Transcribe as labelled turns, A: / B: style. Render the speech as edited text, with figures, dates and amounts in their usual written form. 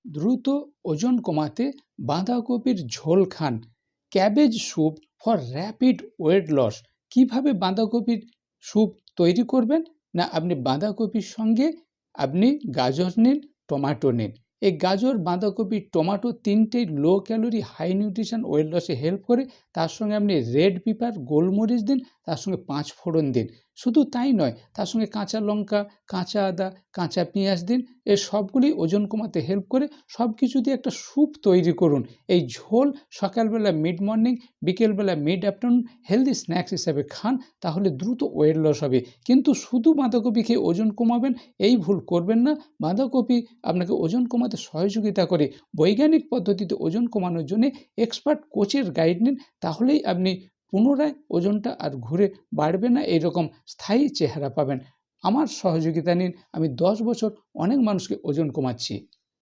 A: দ্রুত ওজন কমাতে বাঁধাকপির ঝোল খান। Cabbage soup for rapid weight loss. কিভাবে বাঁধাকপির স্যুপ তৈরি করবেন? না, আপনি বাঁধাকপির সঙ্গে আপনি গাজর নিন, টমেটো নিন। এই গাজর, বাঁধাকপি, টমেটো ৩ টেই low calorie, high nutrition, weight লসে হেল্প করে। তার সঙ্গে আপনি রেড পেপার, গোলমরিচ দিন, তার সঙ্গে ৫ ফোড়ন দিন। শুধু তাই নয়, তার সঙ্গে কাঁচা লঙ্কা, কাঁচা আদা, কাঁচা পেঁয়াজ দিন। এর সবগুলি ওজন কমাতে হেল্প করে। সব কিছু দিয়ে একটা স্যুপ তৈরি করুন। এই ঝোল সকালবেলা, মিড মর্নিং, বিকেলবেলা, মিড আফটারনুন হেলদি স্ন্যাক্স হিসাবে খান, তাহলে দ্রুত ওয়েট লস হবে। কিন্তু শুধু বাঁধাকপি খেয়ে ওজন কমাবেন, এই ভুল করবেন না। বাঁধাকপি আপনাকে ওজন কমাতে সহযোগিতা করে। বৈজ্ঞানিক পদ্ধতিতে ওজন কমানোর জন্যে এক্সপার্ট কোচের গাইড নিন, তাহলেই আপনি পুনরায় ওজনটা আর ঘুরে বাড়বে না, এইরকম স্থায়ী চেহারা পাবেন। আমার সহযোগিতা নিন। আমি ১০ বছর অনেক মানুষকে ওজন কমাচ্ছি।